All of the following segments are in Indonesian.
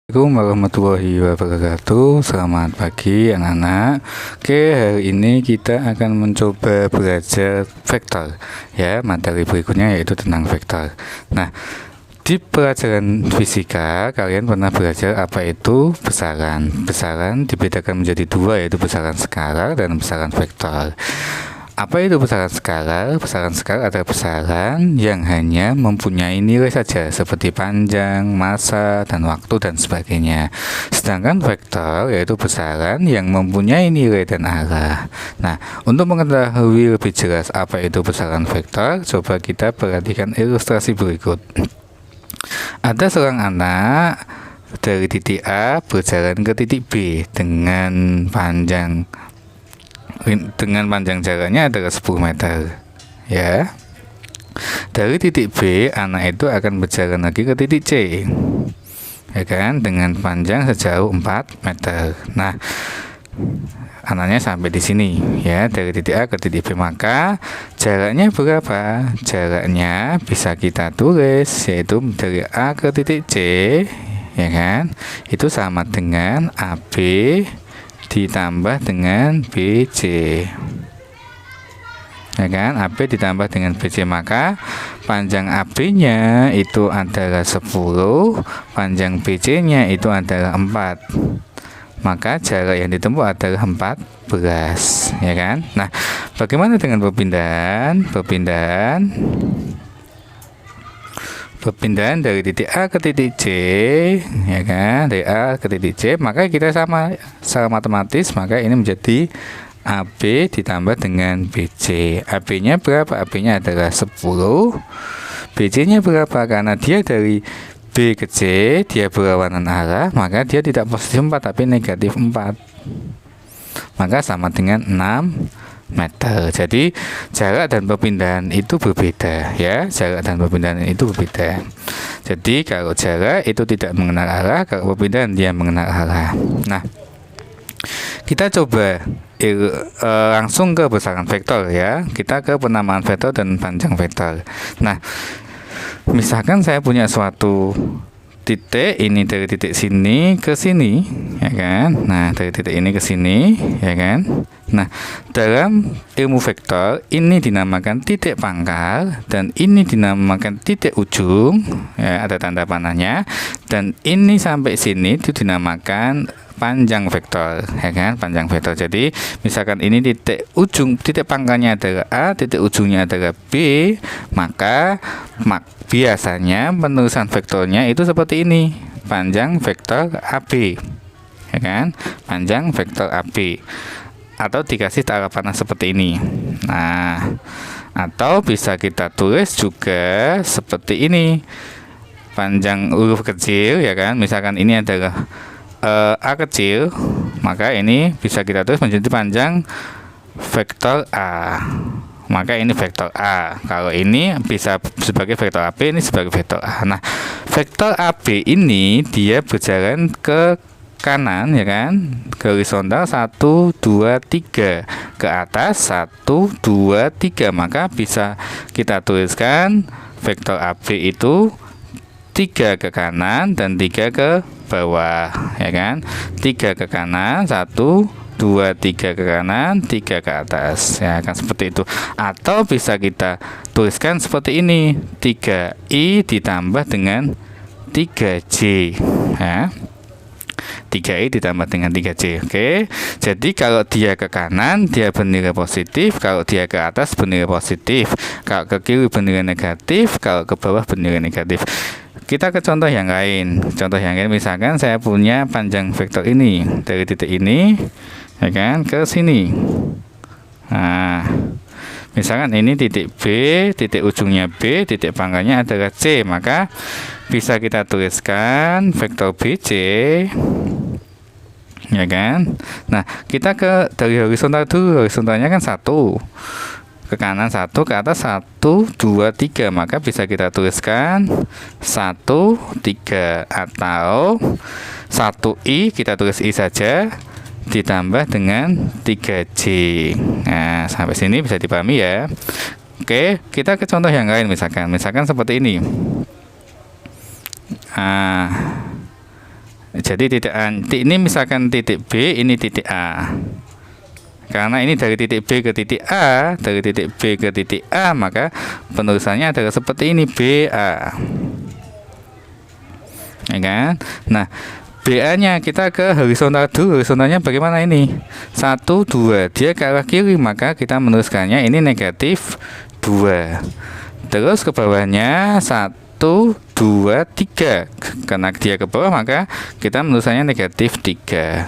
Assalamualaikum warahmatullahi wabarakatuh. Selamat pagi anak-anak. Oke, hari ini kita akan mencoba belajar vektor ya. Materi berikutnya yaitu tentang vektor. Nah, di pelajaran fisika kalian pernah belajar apa itu besaran. Besaran dibedakan menjadi dua, yaitu besaran skalar dan besaran vektor. Apa itu besaran skalar? Besaran skalar adalah besaran yang hanya mempunyai nilai saja, seperti panjang, massa, dan waktu, dan sebagainya. Sedangkan vektor yaitu besaran yang mempunyai nilai dan arah. Nah, untuk mengetahui lebih jelas apa itu besaran vektor, coba kita perhatikan ilustrasi berikut. Ada seorang anak dari titik A berjalan ke titik B dengan panjang jaraknya adalah 10 meter ya. Dari titik B, anak itu akan berjalan lagi ke titik C ya kan, dengan panjang sejauh 4 meter. Nah, anaknya sampai di sini ya, dari titik A ke titik B, maka jaraknya berapa? Jaraknya bisa kita tulis, yaitu dari A ke titik C ya kan, itu sama dengan AB ditambah dengan BC ya kan, AB ditambah dengan BC, maka panjang AB nya itu adalah 10, panjang BC nya itu adalah 4, maka jarak yang ditempuh adalah 14 ya kan. Nah, bagaimana dengan perpindahan dari titik A ke titik C ya kan, dari A ke titik C, maka kita sama secara matematis, maka ini menjadi AB ditambah dengan BC. AB nya berapa? AB nya adalah 10, BC nya berapa? Karena dia dari B ke C, dia berlawanan arah, maka dia tidak positif 4 tapi negatif 4, maka sama dengan 6 meter. Jadi jarak dan perpindahan itu berbeda ya, jarak dan perpindahan itu berbeda. Jadi kalau jarak itu tidak mengenal arah, kalau perpindahan dia mengenal arah. Nah, kita coba langsung ke besaran vektor ya. Kita ke penamaan vektor dan panjang vektor. Nah, misalkan saya punya suatu titik, ini dari titik sini ke sini ya kan. Nah, dari titik ini ke sini ya kan. Nah, dalam ilmu vektor ini dinamakan titik pangkal dan ini dinamakan titik ujung ya, ada tanda panahnya, dan ini sampai sini itu dinamakan panjang vektor ya kan, panjang vektor. Jadi misalkan ini titik ujung, titik pangkalnya adalah A, titik ujungnya adalah B, maka biasanya penulisan vektornya itu seperti ini, panjang vektor AB ya kan, panjang vektor AB, atau dikasih tanda panah seperti ini. Nah, atau bisa kita tulis juga seperti ini, panjang huruf kecil ya kan, misalkan ini adalah A kecil, maka ini bisa kita tulis menjadi panjang vektor A, maka ini vektor A. Kalau ini bisa sebagai vektor AB, ini sebagai vektor A. Nah, vektor AB ini dia berjalan ke kanan ya kan, ke horizontal 1, 2, 3, ke atas 1, 2, 3, maka bisa kita tuliskan vektor AB itu 3 ke kanan dan 3 ke bawah ya kan, 3 ke kanan, 1, 2, 3 ke kanan, 3 ke atas ya kan, seperti itu. Atau bisa kita tuliskan seperti ini, 3I ditambah dengan 3J ya, 3I ditambah dengan 3J. Oke, jadi kalau dia ke kanan dia bernilai positif, kalau dia ke atas bernilai positif, kalau ke kiri bernilai negatif, kalau ke bawah bernilai negatif. Kita ke contoh yang lain. Contoh yang lain, misalkan saya punya panjang vektor ini dari titik ini ya kan ke sini. Nah, misalkan ini titik B, titik ujungnya B, titik pangkalnya adalah C, maka bisa kita tuliskan vektor BC ya kan. Nah, kita ke dari horizontal dulu, horizontalnya kan 1, ke kanan 1, ke atas 1, 2, 3, maka bisa kita tuliskan 1, 3, atau 1I kita tulis I saja ditambah dengan 3J. Nah, sampai sini bisa dipahami ya. Oke, kita ke contoh yang lain, misalkan seperti ini. Nah, Jadi titik A ini misalkan titik B, ini titik A. Karena ini dari titik B ke titik A, dari titik B ke titik A, maka penulisannya adalah seperti ini, BA. Ya kan? Nah, BA-nya kita ke horizontal dulu. Horizontalnya bagaimana ini? 1, 2. Dia ke arah kiri, maka kita menuliskannya ini negatif 2. Terus ke bawahnya 1, 2, 3. Karena dia ke bawah, maka kita menuliskannya negatif 3.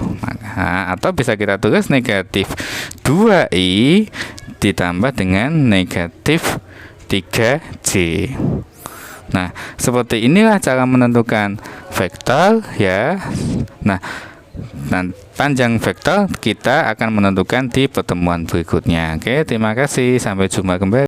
Atau bisa kita tulis negatif 2i ditambah dengan negatif 3j. Nah, seperti inilah cara menentukan vektor ya. Nah, panjang vektor kita akan menentukan di pertemuan berikutnya. Oke, terima kasih. Sampai jumpa kembali.